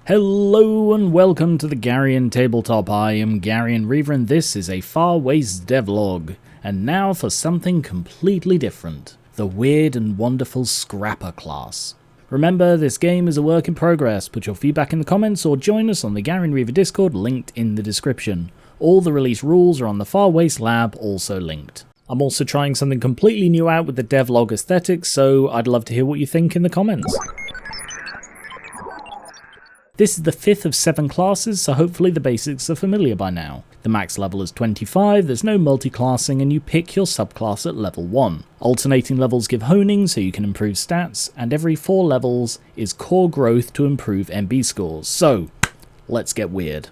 Hello and welcome to the Garian Tabletop. I am Garian Reaver and this is a Far Waste devlog. And now for something completely different. The weird and wonderful Scrapper class. Remember, this game is a work in progress. Put your feedback in the comments or join us on the Garian Reaver Discord linked in the description. All the release rules are on the Far Waste Lab, also linked. I'm also trying something completely new out with the devlog aesthetic, so I'd love to hear what you think in the comments. This is the 5th of 7 classes, so hopefully the basics are familiar by now. The max level is 25, there's no multi-classing, and you pick your subclass at level 1. Alternating levels give honing so you can improve stats, and every 4 levels is core growth to improve MB scores. So, let's get weird.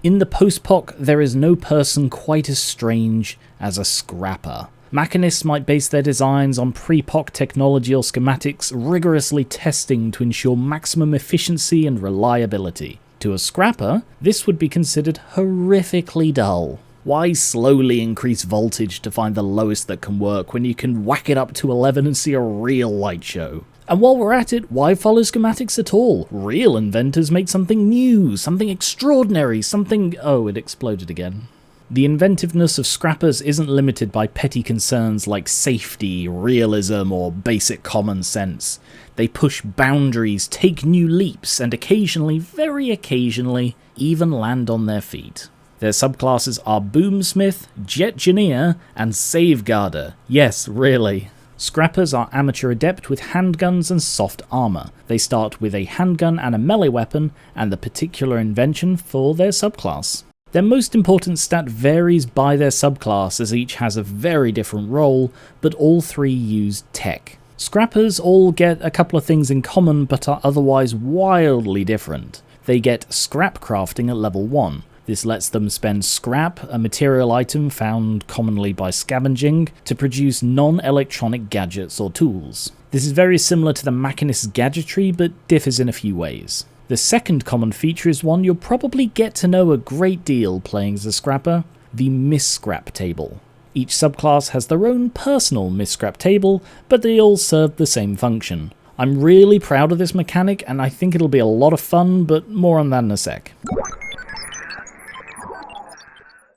In the post-poc, there is no person quite as strange as a scrapper. Machinists might base their designs on pre-poc technology or schematics, rigorously testing to ensure maximum efficiency and reliability. To a scrapper, this would be considered horrifically dull. Why slowly increase voltage to find the lowest that can work when you can whack it up to 11 and see a real light show? And while we're at it, why follow schematics at all? Real inventors make something new, something extraordinary, something... Oh, it exploded again. The inventiveness of scrappers isn't limited by petty concerns like safety, realism, or basic common sense. They push boundaries, take new leaps, and occasionally, very occasionally, even land on their feet. Their subclasses are Boomsmith, Jetgineer, and Safeguarder. Yes, really. Scrappers are amateur adept with handguns and soft armor. They start with a handgun and a melee weapon, and the particular invention for their subclass. Their most important stat varies by their subclass as each has a very different role, but all three use tech. Scrappers all get a couple of things in common but are otherwise wildly different. They get scrap crafting at level 1. This lets them spend scrap, a material item found commonly by scavenging, to produce non-electronic gadgets or tools. This is very similar to the Machinist's gadgetry but differs in a few ways. The second common feature is one you'll probably get to know a great deal playing as a scrapper, the Misscrap table. Each subclass has their own personal Misscrap table, but they all serve the same function. I'm really proud of this mechanic and I think it'll be a lot of fun, but more on that in a sec.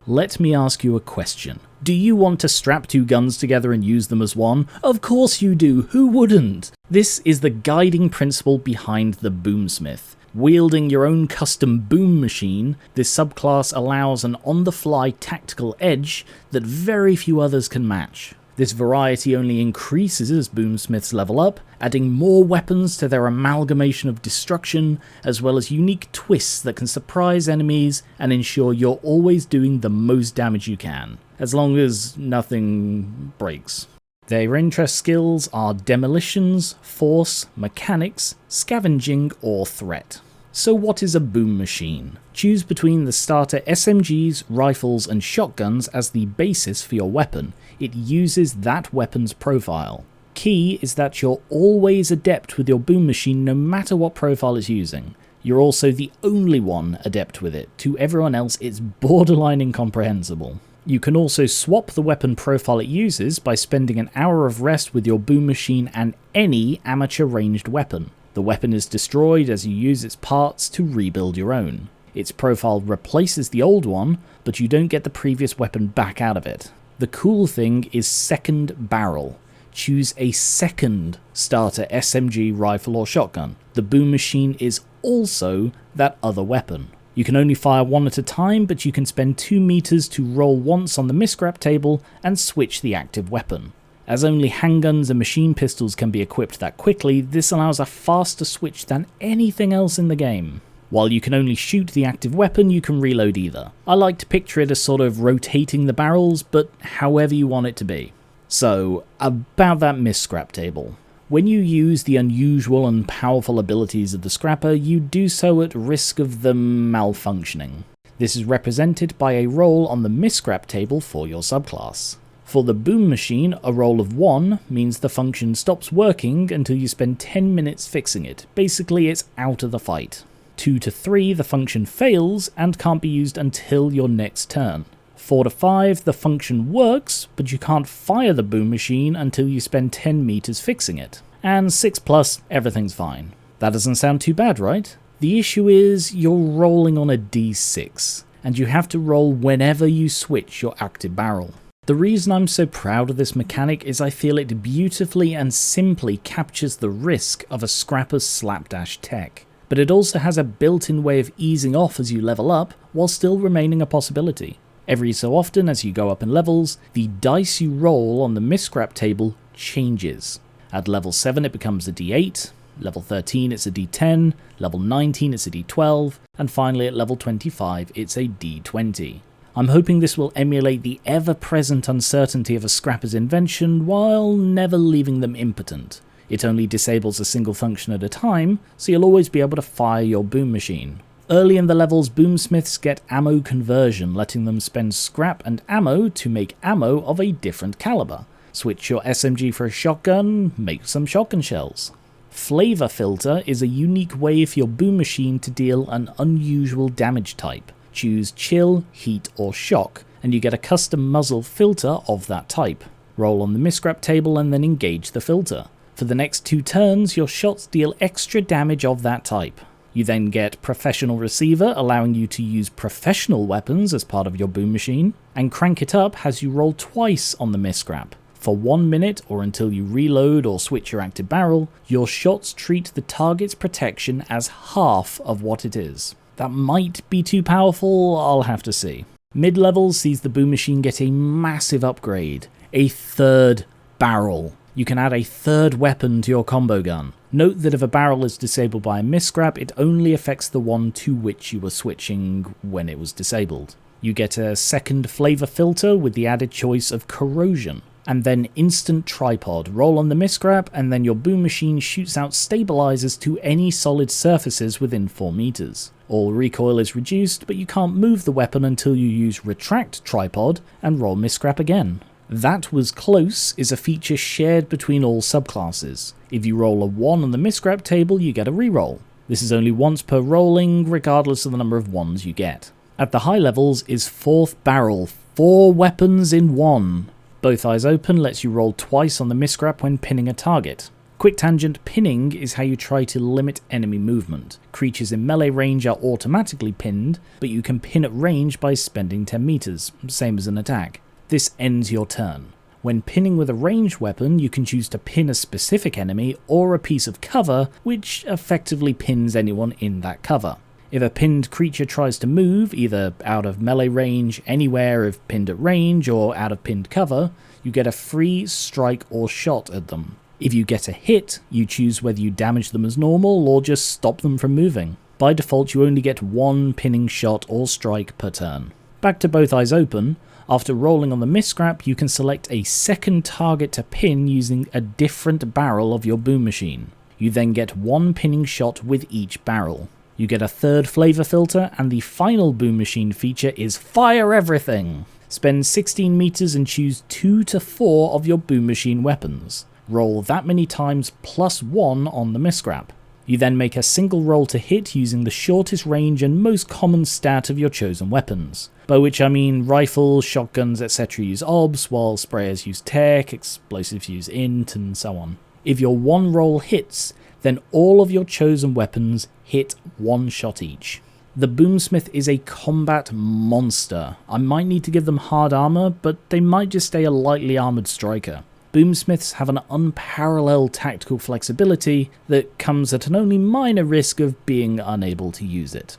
Let me ask you a question. Do you want to strap 2 guns together and use them as one? Of course you do, who wouldn't? This is the guiding principle behind the Boomsmith. Wielding your own custom boom machine, this subclass allows an on-the-fly tactical edge that very few others can match. This variety only increases as boomsmiths level up, adding more weapons to their amalgamation of destruction, as well as unique twists that can surprise enemies and ensure you're always doing the most damage you can, as long as nothing breaks. Their interest skills are demolitions, force, mechanics, scavenging, or threat. So what is a boom machine? Choose between the starter SMGs, rifles, and shotguns as the basis for your weapon. It uses that weapon's profile. Key is that you're always adept with your boom machine no matter what profile it's using. You're also the only one adept with it. To everyone else, it's borderline incomprehensible. You can also swap the weapon profile it uses by spending an hour of rest with your boom machine and any amateur ranged weapon. The weapon is destroyed as you use its parts to rebuild your own. Its profile replaces the old one, but you don't get the previous weapon back out of it. The cool thing is second barrel. Choose a second starter SMG, rifle or shotgun. The boom machine is also that other weapon. You can only fire one at a time, but you can spend 2 meters to roll once on the Misscrap table and switch the active weapon. As only handguns and machine pistols can be equipped that quickly, this allows a faster switch than anything else in the game. While you can only shoot the active weapon, you can reload either. I like to picture it as sort of rotating the barrels, but however you want it to be. So, about that Misscrap table. When you use the unusual and powerful abilities of the scrapper, you do so at risk of them malfunctioning. This is represented by a roll on the Misscrap table for your subclass. For the boom machine, a roll of 1 means the function stops working until you spend 10 minutes fixing it. Basically, it's out of the fight. 2 to 3, the function fails and can't be used until your next turn. 4 to 5, the function works, but you can't fire the boom machine until you spend 10 meters fixing it. And 6+, everything's fine. That doesn't sound too bad, right? The issue is you're rolling on a d6, and you have to roll whenever you switch your active barrel. The reason I'm so proud of this mechanic is I feel it beautifully and simply captures the risk of a scrapper's slapdash tech, but it also has a built-in way of easing off as you level up while still remaining a possibility. Every so often as you go up in levels, the dice you roll on the miscrap table changes. At level 7 it becomes a d8, level 13 it's a d10, level 19 it's a d12, and finally at level 25 it's a d20. I'm hoping this will emulate the ever-present uncertainty of a scrapper's invention while never leaving them impotent. It only disables a single function at a time, so you'll always be able to fire your boom machine. Early in the levels, boomsmiths get ammo conversion, letting them spend scrap and ammo to make ammo of a different caliber. Switch your SMG for a shotgun, make some shotgun shells. Flavor Filter is a unique way for your boom machine to deal an unusual damage type. Choose Chill, Heat or Shock, and you get a custom muzzle filter of that type. Roll on the miscrap table and then engage the filter. For the next 2 turns, your shots deal extra damage of that type. You then get Professional Receiver, allowing you to use professional weapons as part of your boom machine, and Crank It Up has you roll twice on the miscrap. For 1 minute, or until you reload or switch your active barrel, your shots treat the target's protection as half of what it is. That might be too powerful, I'll have to see. Mid-level sees the boom machine get a massive upgrade, a 3rd barrel. You can add a 3rd weapon to your combo gun. Note that if a barrel is disabled by a miscrap, it only affects the one to which you were switching when it was disabled. You get a 2nd flavor filter with the added choice of corrosion. And then instant tripod. Roll on the miscrap and then your boom machine shoots out stabilizers to any solid surfaces within 4 meters. All recoil is reduced, but you can't move the weapon until you use retract tripod and roll miscrap again. That Was Close is a feature shared between all subclasses. If you roll a 1 on the miscrap table, you get a reroll. This is only once per rolling, regardless of the number of 1s you get. At the high levels is 4th barrel, 4 weapons in 1. Both Eyes Open lets you roll twice on the miscrap when pinning a target. Quick Tangent Pinning is how you try to limit enemy movement. Creatures in melee range are automatically pinned, but you can pin at range by spending 10 meters, same as an attack. This ends your turn. When pinning with a ranged weapon, you can choose to pin a specific enemy or a piece of cover, which effectively pins anyone in that cover. If a pinned creature tries to move, either out of melee range, anywhere if pinned at range, or out of pinned cover, you get a free strike or shot at them. If you get a hit, you choose whether you damage them as normal or just stop them from moving. By default, you only get 1 pinning shot or strike per turn. Back to Both Eyes Open, after rolling on the miscrap, you can select a 2nd target to pin using a different barrel of your boom machine. You then get 1 pinning shot with each barrel. You get a 3rd flavor filter, and the final boom machine feature is Fire Everything! Spend 16 meters and choose 2 to 4 of your boom machine weapons. Roll that many times plus 1 on the miscrap. You then make a single roll to hit using the shortest range and most common stat of your chosen weapons. By which I mean rifles, shotguns, etc. use obs, while sprayers use tech, explosives use int, and so on. If your 1 roll hits, then all of your chosen weapons hit 1 shot each. The Boomsmith is a combat monster. I might need to give them hard armor, but they might just stay a lightly armored striker. Boomsmiths have an unparalleled tactical flexibility that comes at an only minor risk of being unable to use it.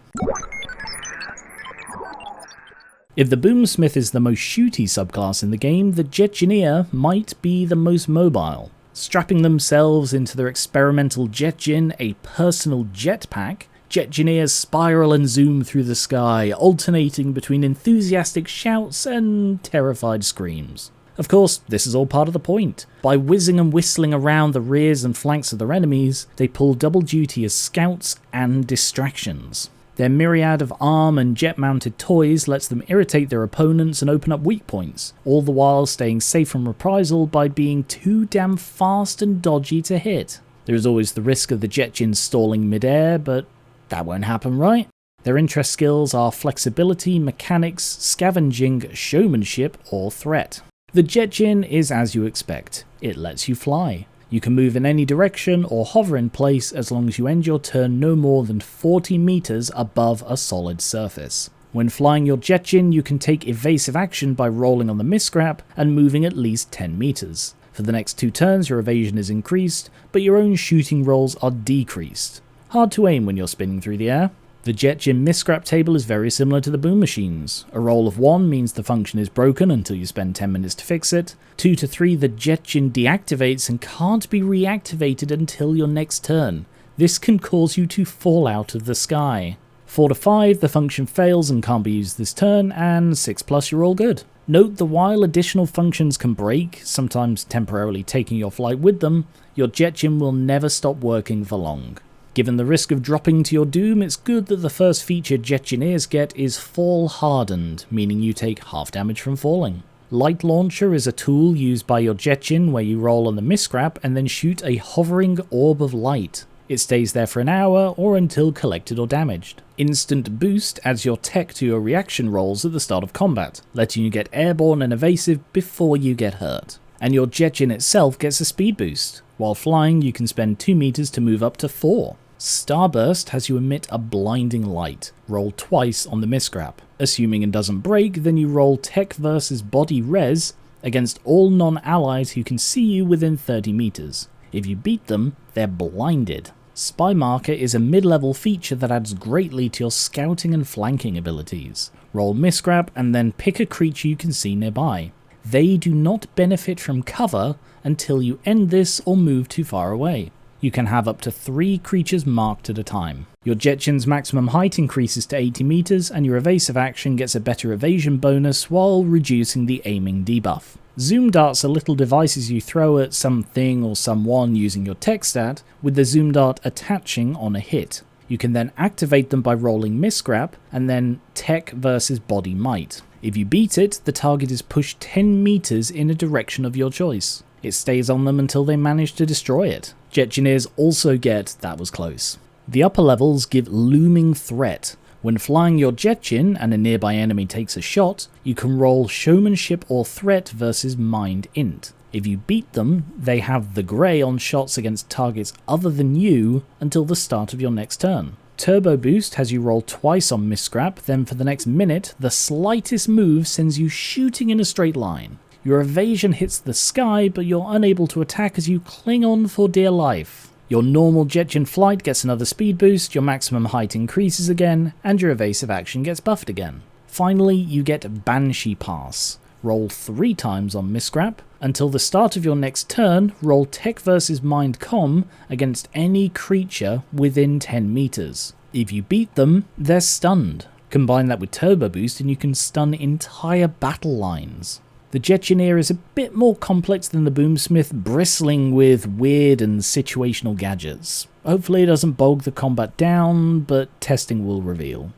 If the Boomsmith is the most shooty subclass in the game, the Jetgineer might be the most mobile. Strapping themselves into their experimental Jetgin, a personal jetpack, Jetgineers spiral and zoom through the sky, alternating between enthusiastic shouts and terrified screams. Of course, this is all part of the point. By whizzing and whistling around the rears and flanks of their enemies, they pull double duty as scouts and distractions. Their myriad of arm and jet-mounted toys lets them irritate their opponents and open up weak points, all the while staying safe from reprisal by being too damn fast and dodgy to hit. There is always the risk of the Jetgin stalling mid-air, but that won't happen, right? Their interest skills are flexibility, mechanics, scavenging, showmanship, or threat. The Jetgin is as you expect. It lets you fly. You can move in any direction or hover in place as long as you end your turn no more than 40 meters above a solid surface. When flying your Jetjin, you can take evasive action by rolling on the miscrap and moving at least 10 meters. For the next 2 turns, your evasion is increased, but your own shooting rolls are decreased. Hard to aim when you're spinning through the air. The Jetjin miscrap table is very similar to the boom machines. A roll of 1 means the function is broken until you spend 10 minutes to fix it. 2 to 3, the Jetjin deactivates and can't be reactivated until your next turn. This can cause you to fall out of the sky. 4 to 5, the function fails and can't be used this turn, and 6+, you're all good. Note that while additional functions can break, sometimes temporarily taking your flight with them, your Jetjin will never stop working for long. Given the risk of dropping to your doom, it's good that the first feature Jetjineers get is fall hardened, meaning you take half damage from falling. Light Launcher is a tool used by your Jetjin where you roll on the miscrap and then shoot a hovering orb of light. It stays there for an hour or until collected or damaged. Instant Boost adds your tech to your reaction rolls at the start of combat, letting you get airborne and evasive before you get hurt. And your Jetjin itself gets a speed boost. While flying, you can spend 2 meters to move up to 4. Starburst has you emit a blinding light. Roll twice on the miscrap. Assuming it doesn't break, then you roll tech versus body res against all non-allies who can see you within 30 meters. If you beat them, they're blinded. Spy Marker is a mid-level feature that adds greatly to your scouting and flanking abilities. Roll miscrap and then pick a creature you can see nearby. They do not benefit from cover until you end this or move too far away. You can have up to 3 creatures marked at a time. Your Jetjin's maximum height increases to 80 meters and your evasive action gets a better evasion bonus while reducing the aiming debuff. Zoom darts are little devices you throw at something or someone using your tech stat, with the zoom dart attaching on a hit. You can then activate them by rolling miscrap and then tech versus body might. If you beat it, the target is pushed 10 meters in a direction of your choice. It stays on them until they manage to destroy it. Jetjineers also get that was close. The upper levels give Looming Threat. When flying your Jetjin and a nearby enemy takes a shot, you can roll Showmanship or Threat versus Mind Int. If you beat them, they have the grey on shots against targets other than you until the start of your next turn. Turbo Boost has you roll twice on miscrap, then for the next minute, the slightest move sends you shooting in a straight line. Your evasion hits the sky, but you're unable to attack as you cling on for dear life. Your normal Jetjin flight gets another speed boost, your maximum height increases again, and your evasive action gets buffed again. Finally, you get Banshee Pass. Roll 3 times on miscrap. Until the start of your next turn, roll Tech versus Mind Com against any creature within 10 meters. If you beat them, they're stunned. Combine that with Turbo Boost and you can stun entire battle lines. The Jetjineer is a bit more complex than the Boomsmith, bristling with weird and situational gadgets. Hopefully it doesn't bog the combat down, but testing will reveal.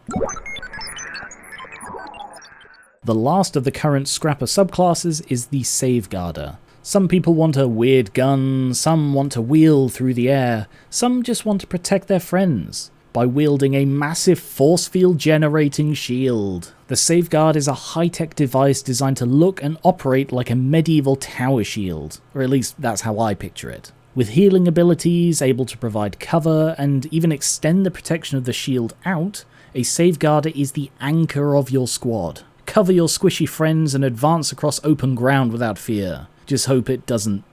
The last of the current Scrapper subclasses is the Safeguarder. Some people want a weird gun, some want to wheel through the air, some just want to protect their friends by wielding a massive force field generating shield. The Safeguard is a high-tech device designed to look and operate like a medieval tower shield, or at least that's how I picture it. With healing abilities, able to provide cover, and even extend the protection of the shield out, a Safeguarder is the anchor of your squad. Cover your squishy friends and advance across open ground without fear. Just hope it doesn't,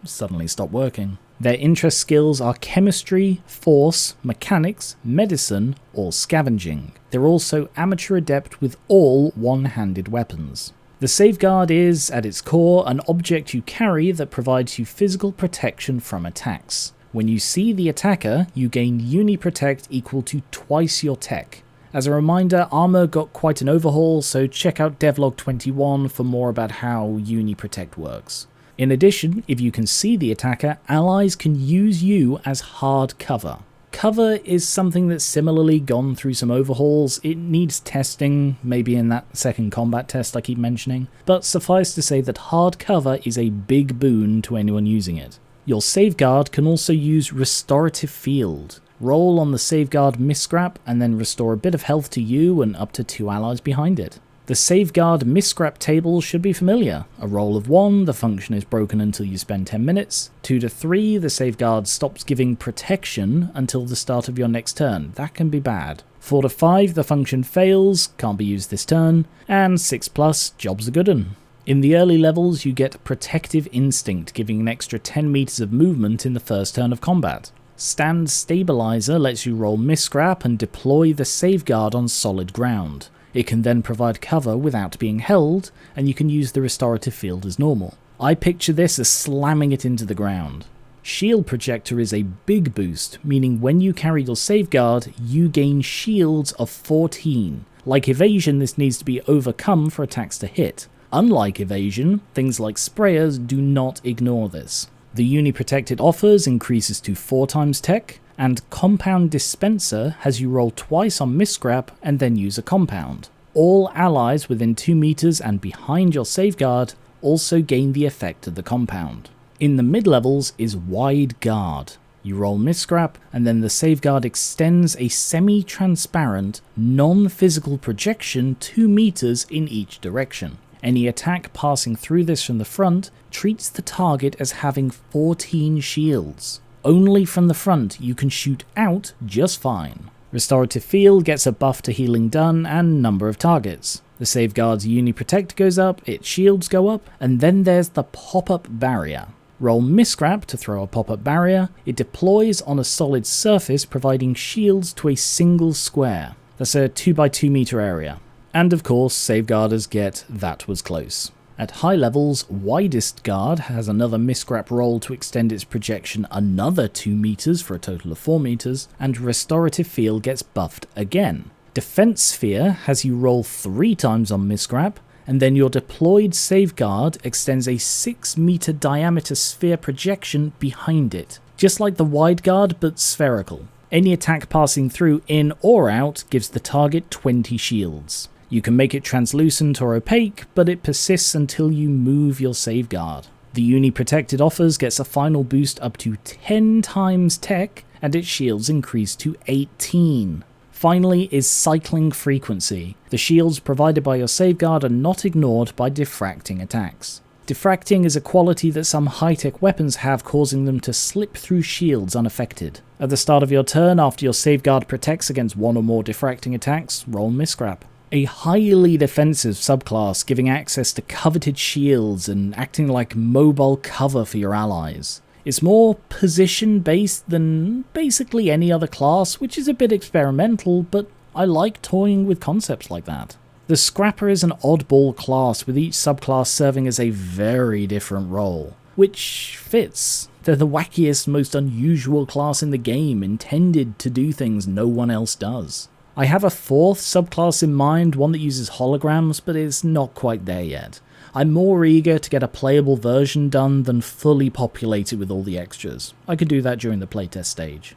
suddenly stop working. Their interest skills are chemistry, force, mechanics, medicine, or scavenging. They're also amateur adept with all one-handed weapons. The Safeguard is, at its core, an object you carry that provides you physical protection from attacks. When you see the attacker, you gain Uni-Protect equal to twice your tech. As a reminder, armor got quite an overhaul, so check out DevLog 21 for more about how Uni-Protect works. In addition, if you can see the attacker, allies can use you as hard cover. Cover is something that's similarly gone through some overhauls. It needs testing, maybe in that second combat test I keep mentioning, but suffice to say that hard cover is a big boon to anyone using it. Your Safeguard can also use Restorative Field. Roll on the Safeguard miscrap and then restore a bit of health to you and up to 2 allies behind it. The The safeguard miscrap table should be familiar. A roll of 1, the function is broken until you spend 10 minutes. 2 to 3, the safeguard stops giving protection until the start of your next turn. That can be bad. 4 to 5, the function fails, can't be used this turn. And 6 plus, job's a good one. In the early levels, you get Protective Instinct, giving an extra 10 meters of movement in the first turn of combat. Stand Stabilizer lets you roll miscrap and deploy the safeguard on solid ground. It can then provide cover without being held, and you can use the restorative field as normal. I picture this as slamming it into the ground. Shield Projector is a big boost, meaning when you carry your safeguard, you gain shields of 14. Like evasion, this needs to be overcome for attacks to hit. Unlike evasion, things like sprayers do not ignore this. The Uni Protect it offers increases to 4 times tech, and Compound Dispenser has you roll twice on miscrap and then use a compound. All allies within 2 meters and behind your safeguard also gain the effect of the compound. In the mid-levels is Wide Guard. You roll miscrap and then the safeguard extends a semi-transparent, non-physical projection 2 meters in each direction. Any attack passing through this from the front treats the target as having 14 shields. Only from the front you can shoot out just fine. Restorative Field gets a buff to healing done and number of targets. The safeguard's Uni Protect goes up, its shields go up, and then there's the pop-up barrier. Roll miscrap to throw a pop-up barrier. It deploys on a solid surface, providing shields to a single square. That's a 2x2 meter area. And of course, safeguarders get That Was Close. At high levels, Widest Guard has another miscrap roll to extend its projection another 2 meters for a total of 4 meters, and Restorative Field gets buffed again. Defense Sphere has you roll 3 times on miscrap, and then your deployed safeguard extends a 6 meter diameter sphere projection behind it. Just like the Wide Guard, but spherical. Any attack passing through in or out gives the target 20 shields. You can make it translucent or opaque, but it persists until you move your safeguard. The Uni Protected offers gets a final boost up to 10 times tech, and its shields increase to 18. Finally is Cycling Frequency. The shields provided by your safeguard are not ignored by diffracting attacks. Diffracting is a quality that some high-tech weapons have, causing them to slip through shields unaffected. At the start of your turn, after your safeguard protects against 1 or more diffracting attacks, roll miscrap. A highly defensive subclass, giving access to coveted shields and acting like mobile cover for your allies. It's more position-based than basically any other class, which is a bit experimental, but I like toying with concepts like that. The Scrapper is an oddball class, with each subclass serving as a very different role, which fits. They're the wackiest, most unusual class in the game, intended to do things no one else does. I have a 4th subclass in mind, one that uses holograms, but it's not quite there yet. I'm more eager to get a playable version done than fully populated with all the extras. I could do that during the playtest stage.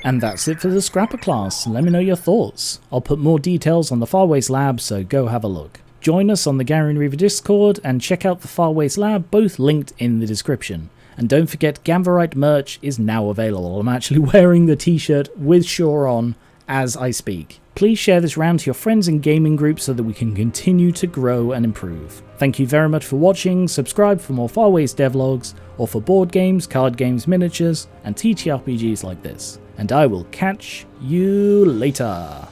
And that's it for the Scrapper class. Let me know your thoughts. I'll put more details on the Farways Lab, so go have a look. Join us on the Gary and Reaver Discord and check out the Farways Lab, both linked in the description. And don't forget, Gamverite merch is now available. I'm actually wearing the t-shirt with Shaw on as I speak. Please share this around to your friends and gaming groups so that we can continue to grow and improve. Thank you very much for watching. Subscribe for more Farways devlogs, or for board games, card games, miniatures, and TTRPGs like this. And I will catch you later.